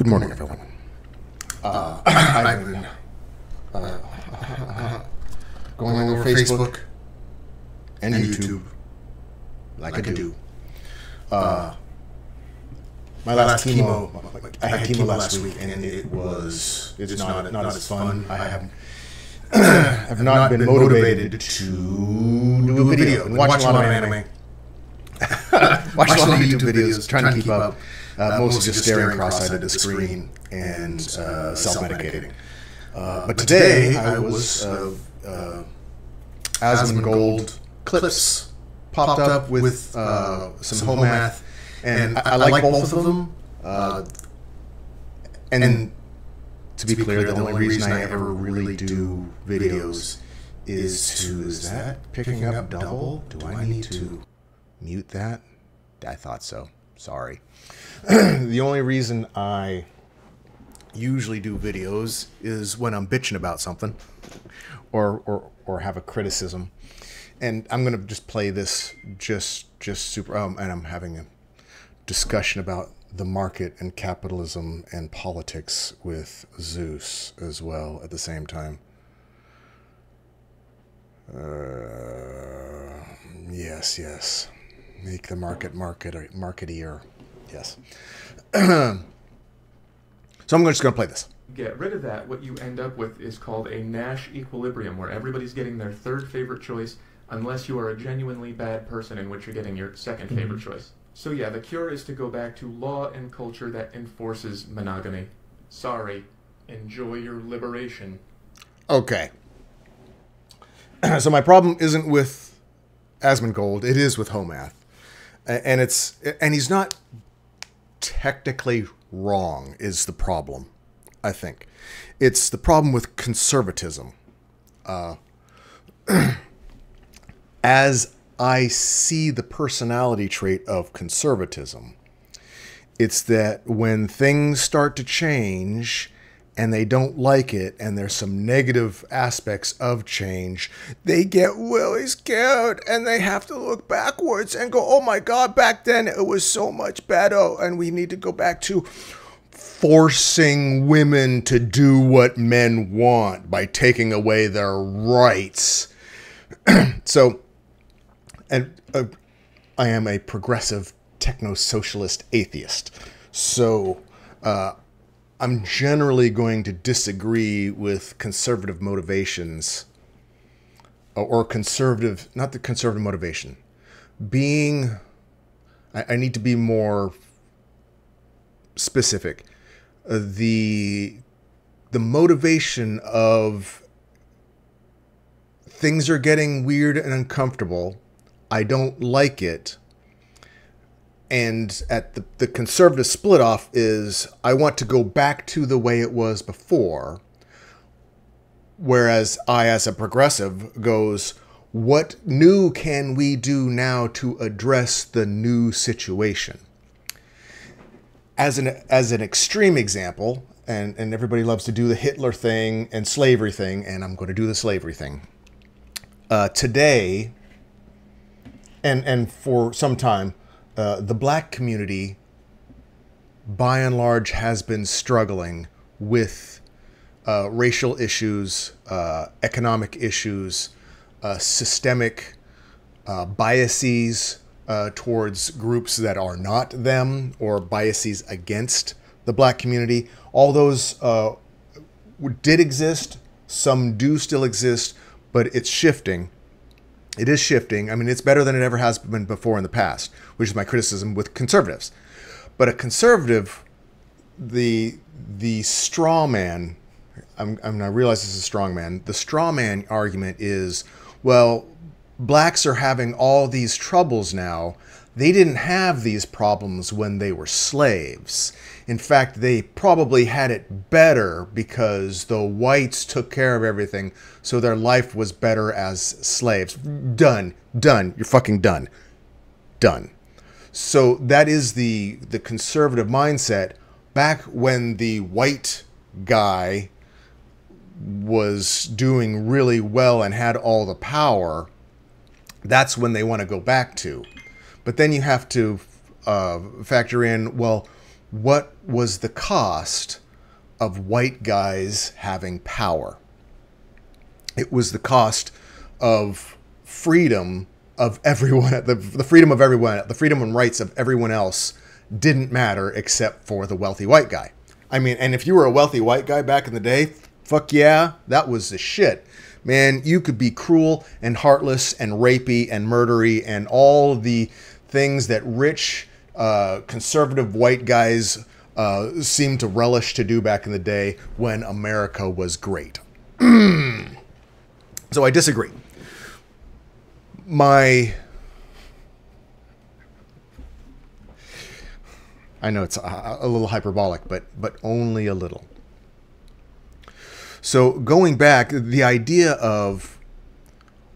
Good morning, everyone. I've been going over Facebook and YouTube like I do. My last chemo, I had chemo last week, and it's not as fun. I have not been motivated to do a video. And watch a lot of anime. Watch a lot of YouTube videos, trying to keep up. Mostly just staring cross-eyed at the screen and self-medicating. But today I was Asmongold clips popped up with some home math, and I like both of them. And to be clear, the only reason I ever really do videos is that picking up double? Do I need to mute that? I thought so. Sorry. The only reason I usually do videos is when I'm bitching about something or have a criticism. And I'm going to just play this just super, and I'm having a discussion about the market and capitalism and politics with Zeus as well at the same time. Yes. Make the marketier. Yes. So I'm just going to play this. Get rid of that. What you end up with is called a Nash equilibrium, where everybody's getting their third favorite choice, unless you are a genuinely bad person, in which you're getting your second favorite choice. So yeah, the cure is to go back to law and culture that enforces monogamy. Sorry. Enjoy your liberation. Okay. So my problem isn't with Asmongold. It is with Homath. And he's not technically wrong is the problem, I think. It's the problem with conservatism. As I see the personality trait of conservatism, it's that when things start to change and they don't like it, and there's some negative aspects of change, they get really scared and they have to look backwards and go, oh my God, back then it was so much better, and we need to go back to forcing women to do what men want by taking away their rights. So, and I am a progressive techno-socialist atheist. So, I'm generally going to disagree with conservative motivations, or conservative, not the conservative motivation. I need to be more specific. The motivation of things are getting weird and uncomfortable. I don't like it. And at the conservative split off is I want to go back to the way it was before. Whereas I, as a progressive, goes, what new can we do now to address the new situation? As an extreme example, and everybody loves to do the Hitler thing and slavery thing, and I'm going to do the slavery thing. Today, and for some time, the black community, by and large, has been struggling with racial issues, economic issues, systemic biases towards groups that are not them, or biases against the black community. All those did exist. Some do still exist, but it's shifting. It is shifting. I mean, it's better than it ever has been before in the past, which is my criticism with conservatives. But a conservative, the straw man, I realize this is a strong man. The straw man argument is, well, blacks are having all these troubles now. They didn't have these problems when they were slaves. In fact, they probably had it better because the whites took care of everything, so their life was better as slaves. Done. You're fucking done. So that is the conservative mindset. Back when the white guy was doing really well and had all the power, that's when they want to go back to. But then you have to factor in, well, what was the cost of white guys having power? It was the cost of freedom of everyone, the freedom of everyone, the freedom and rights of everyone else didn't matter except for the wealthy white guy. I mean, and if you were a wealthy white guy back in the day, fuck yeah, that was the shit. Man, you could be cruel and heartless and rapey and murdery and all the things that rich, conservative white guys seemed to relish to do back in the day when America was great. So I disagree. I know it's a little hyperbolic, but only a little. So going back, the idea of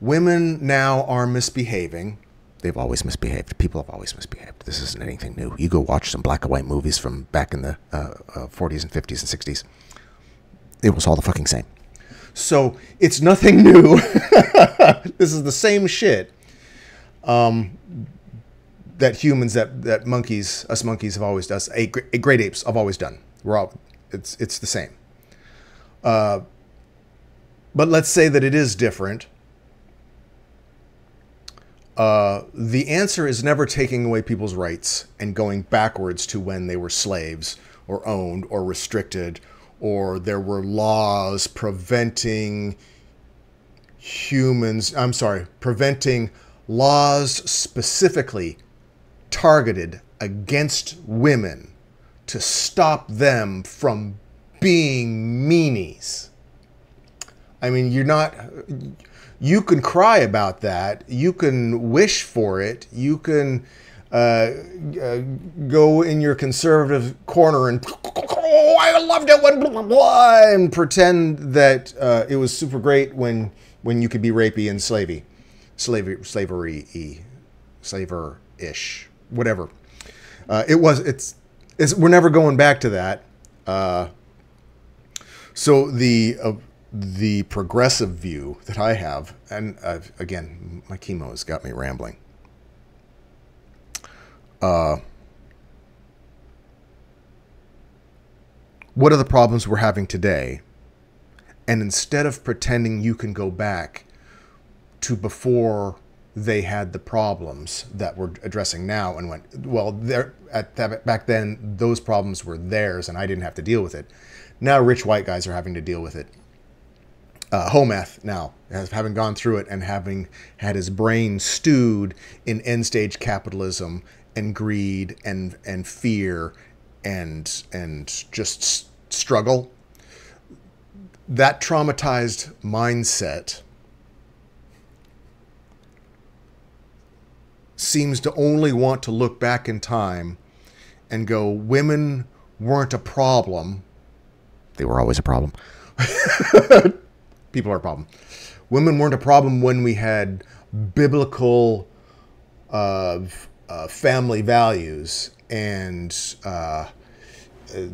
women now are misbehaving. They've always misbehaved. People have always misbehaved. This isn't anything new. You go watch some black and white movies from back in the 40s and 50s and 60s. It was all the fucking same. So it's nothing new. This is the same shit that humans, that monkeys, us monkeys have always done. Great apes have always done. It's the same. But let's say that it is different. The answer is never taking away people's rights and going backwards to when they were slaves or owned or restricted, or there were laws preventing preventing laws specifically targeted against women to stop them from being meanies. I mean, you can cry about that. You can wish for it. You can go in your conservative corner and, oh, I loved it when blah, blah, blah, and pretend that it was super great when you could be rapey and slaver-ish, whatever. We're never going back to that. So the progressive view that I have, and again, my chemo has got me rambling. What are the problems we're having today? And instead of pretending you can go back to before they had the problems that we're addressing now and went, well, back then, those problems were theirs and I didn't have to deal with it. Now rich white guys are having to deal with it. Homath now, having gone through it and having had his brain stewed in end-stage capitalism and greed and fear and just struggle, that traumatized mindset seems to only want to look back in time and go, women weren't a problem. They were always a problem. People are a problem. Women weren't a problem when we had biblical family values and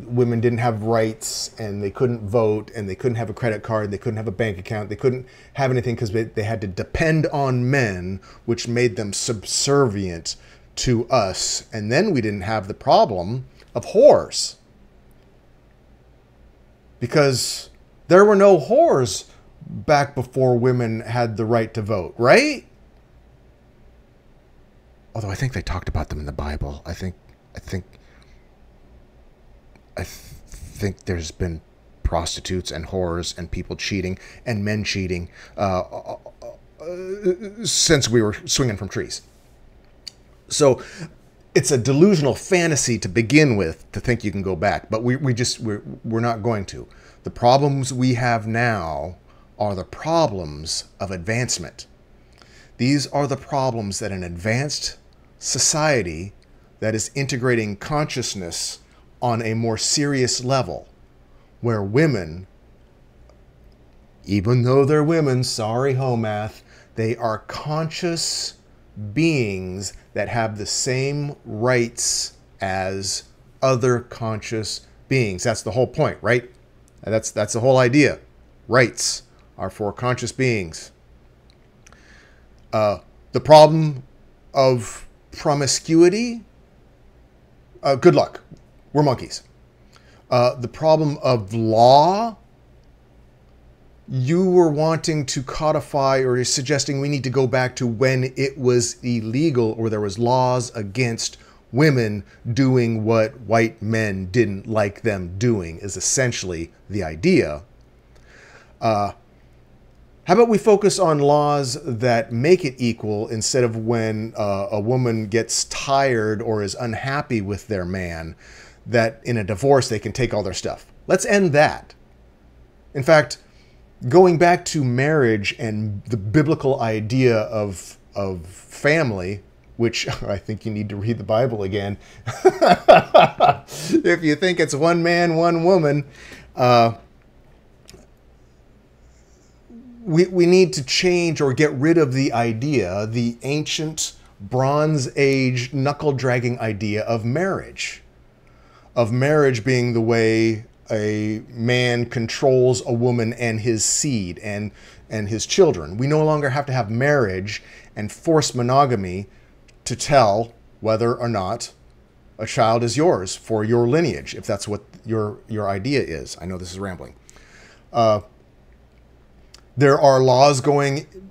women didn't have rights and they couldn't vote and they couldn't have a credit card, they couldn't have a bank account, they couldn't have anything because they had to depend on men, which made them subservient to us. And then we didn't have the problem of whores, because there were no whores back before women had the right to vote, right? Although I think they talked about them in the Bible. I think there's been prostitutes and whores and people cheating and men cheating since we were swinging from trees. So it's a delusional fantasy to begin with to think you can go back, but we're not going to. The problems we have now are the problems of advancement. These are the problems that an advanced society that is integrating consciousness on a more serious level, where women, even though they're women, sorry Homath, they are conscious beings that have the same rights as other conscious beings. That's the whole point, right? That's the whole idea. Rights are for conscious beings. The problem of promiscuity, good luck. We're monkeys. The problem of law, you were wanting to codify or suggesting we need to go back to when it was illegal or there was laws against women doing what white men didn't like them doing is essentially the idea. How about we focus on laws that make it equal instead of when a woman gets tired or is unhappy with their man, that in a divorce they can take all their stuff. Let's end that. In fact, going back to marriage and the biblical idea of family, which I think you need to read the Bible again. If you think it's one man, one woman, we need to change or get rid of the idea, the ancient Bronze Age knuckle-dragging idea of marriage. Of marriage being the way a man controls a woman and his seed and his children. We no longer have to have marriage and forced monogamy to tell whether or not a child is yours for your lineage, if that's what your idea is. I know this is rambling. There are laws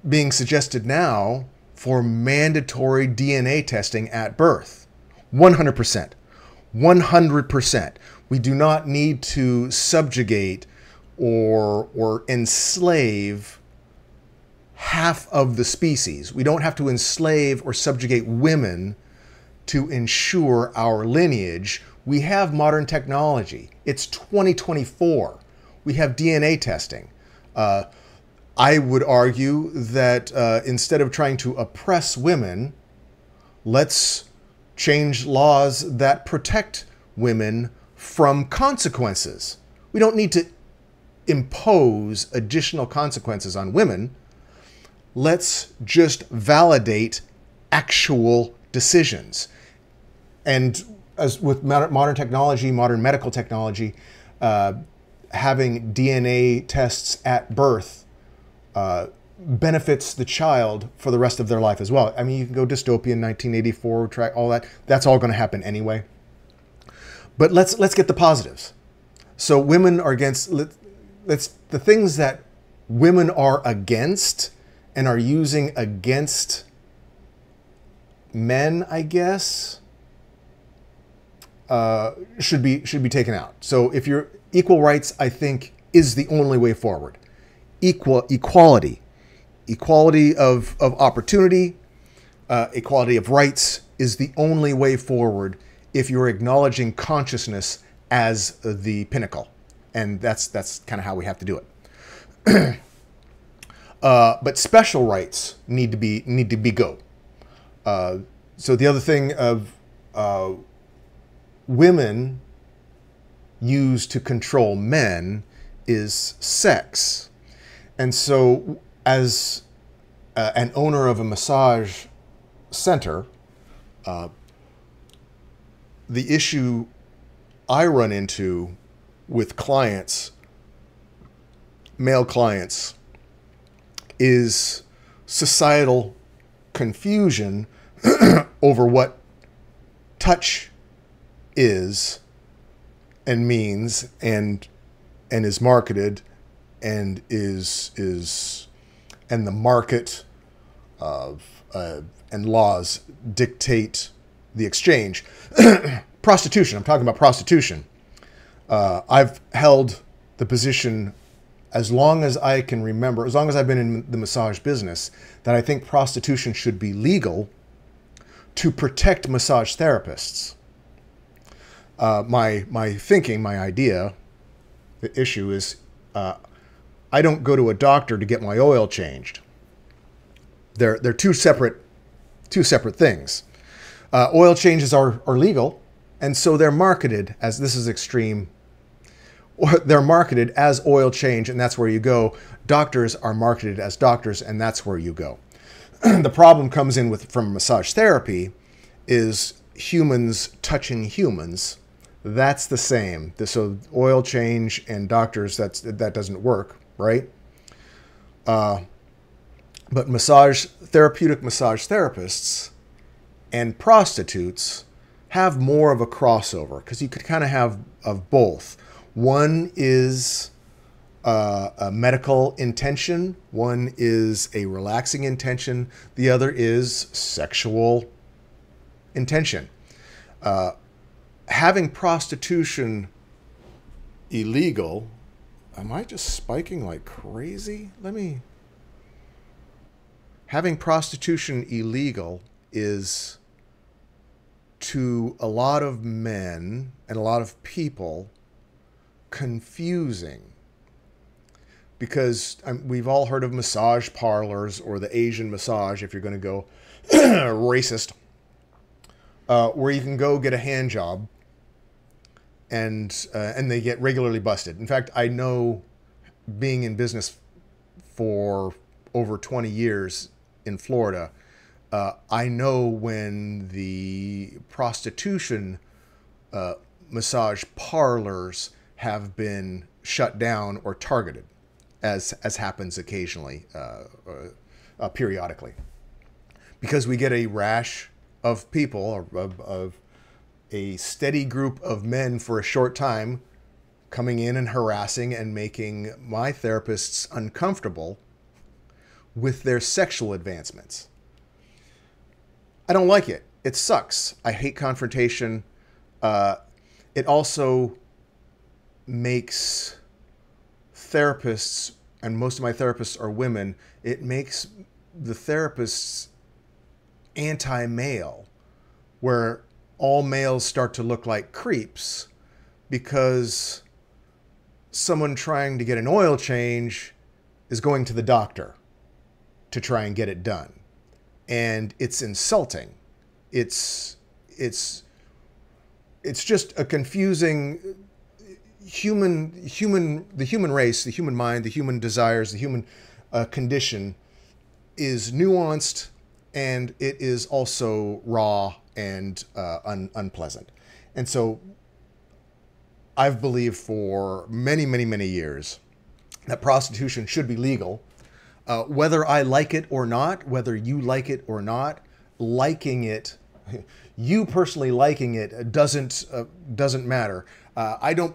being suggested now for mandatory DNA testing at birth. 100%. 100%. We do not need to subjugate or enslave half of the species. We don't have to enslave or subjugate women to ensure our lineage. We have modern technology. It's 2024. We have DNA testing. I would argue that instead of trying to oppress women, let's change laws that protect women from consequences. We don't need to impose additional consequences on women. Let's just validate actual decisions. And as with modern technology, modern medical technology, having DNA tests at birth benefits the child for the rest of their life as well. I mean, you can go dystopian, 1984, track all that. That's all going to happen anyway. But let's get the positives. So women are against. Let's the things that women are against and are using against men, I guess, should be taken out. So if you're equal rights, I think is the only way forward. Equality of opportunity, equality of rights is the only way forward if you're acknowledging consciousness as the pinnacle. And that's kind of how we have to do it. But special rights need to be go. So the other thing of women use to control men is sex. And so as an owner of a massage center, the issue I run into with clients, male clients, is societal confusion over what touch is and means and is marketed and and the market of and laws dictate the exchange. Prostitution. I'm talking about prostitution. I've held the position as long as I can remember, as long as I've been in the massage business, that I think prostitution should be legal to protect massage therapists. My thinking, my idea, the issue is I don't go to a doctor to get my oil changed. They're two separate things. Oil changes are legal, and so they're marketed as, this is extreme, they're marketed as oil change, and that's where you go. Doctors are marketed as doctors, and that's where you go. The problem comes in from massage therapy is humans touching humans. That's the same. So oil change and doctors, that doesn't work, right? But therapeutic massage therapists and prostitutes have more of a crossover because you could kind of have of both. One is a medical intention, one is a relaxing intention, the other is sexual intention. Having prostitution illegal, am I just spiking like crazy? Having prostitution illegal is, to a lot of men and a lot of people, confusing. Because we've all heard of massage parlors or the Asian massage, if you're going to go racist, where you can go get a hand job and they get regularly busted. In fact, I know, being in business for over 20 years in Florida, I know when the prostitution massage parlors have been shut down or targeted, as happens occasionally, periodically, because we get a rash of people, of a steady group of men for a short time, coming in and harassing and making my therapists uncomfortable with their sexual advancements. I don't like it. It sucks. I hate confrontation. It also makes therapists, and most of my therapists are women, it makes the therapists anti-male, where all males start to look like creeps because someone trying to get an oil change is going to the doctor to try and get it done. And it's insulting. It's just a confusing the human race, the human mind, the human desires, the human condition is nuanced, and it is also raw and unpleasant. And so I've believed for many, many, many years that prostitution should be legal. Whether I like it or not, whether you like it or not, liking it, you personally liking it doesn't matter. I don't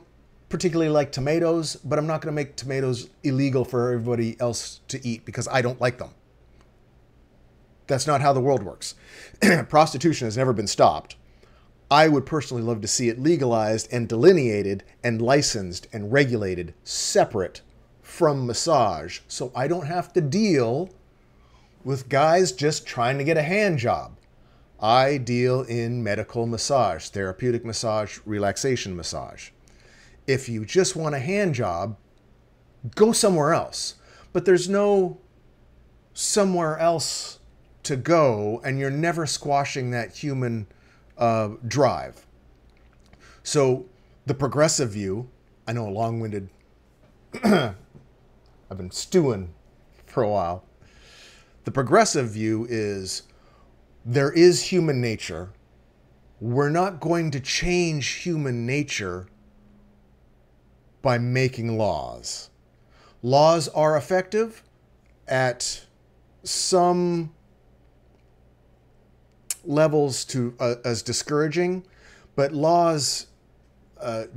particularly like tomatoes, but I'm not going to make tomatoes illegal for everybody else to eat because I don't like them. That's not how the world works. Prostitution has never been stopped. I would personally love to see it legalized and delineated and licensed and regulated separate from massage, so I don't have to deal with guys just trying to get a hand job. I deal in medical massage, therapeutic massage, relaxation massage. If you just want a hand job, go somewhere else. But there's no somewhere else to go, and you're never squashing that human drive. So the progressive view, I know, a long-winded, I've been stewing for a while. The progressive view is there is human nature. We're not going to change human nature by making laws. Laws are effective at some levels to as discouraging, but laws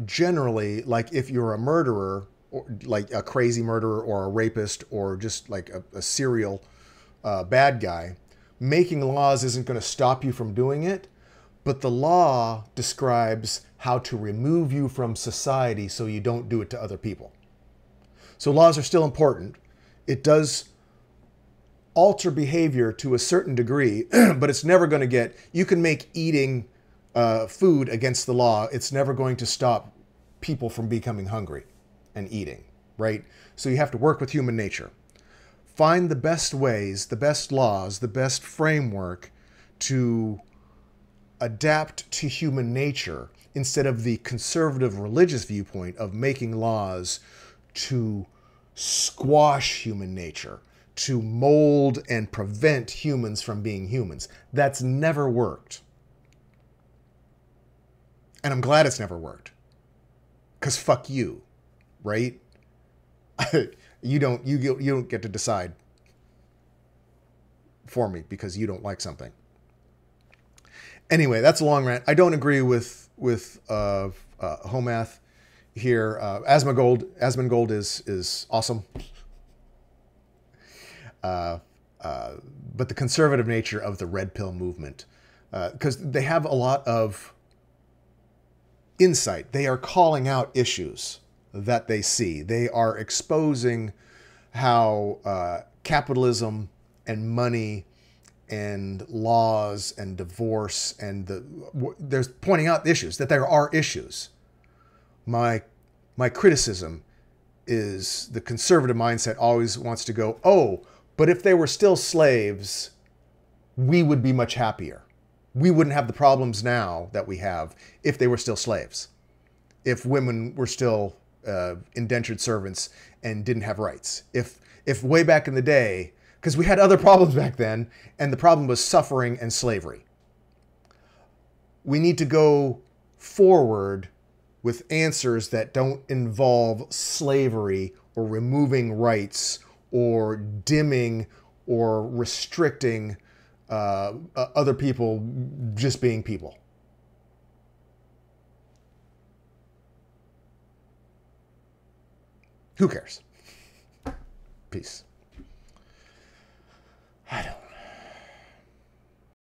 generally, like if you're a murderer, or like a crazy murderer or a rapist or just like a serial bad guy, making laws isn't going to stop you from doing it, but the law describes how to remove you from society so you don't do it to other people. So laws are still important. It does alter behavior to a certain degree, but it's never going to get, you can make eating food against the law. It's never going to stop people from becoming hungry and eating, right? So you have to work with human nature. Find the best ways, the best laws, the best framework to adapt to human nature instead of the conservative religious viewpoint of making laws to squash human nature, to mold and prevent humans from being humans. That's never worked. And I'm glad it's never worked. Because fuck you, right? You don't get to decide for me because you don't like something. Anyway, that's a long rant. I don't agree with Homath here. Asmongold is awesome. But the conservative nature of the red pill movement, because they have a lot of insight. They are calling out issues that they see. They are exposing how capitalism and money and laws and divorce and there's pointing out issues, that there are issues. My criticism is the conservative mindset always wants to go, oh, but if they were still slaves, we would be much happier. We wouldn't have the problems now that we have if they were still slaves. If women were still indentured servants and didn't have rights. If way back in the day, because we had other problems back then, and the problem was suffering and slavery. We need to go forward with answers that don't involve slavery or removing rights or dimming or restricting other people just being people. Who cares? Peace.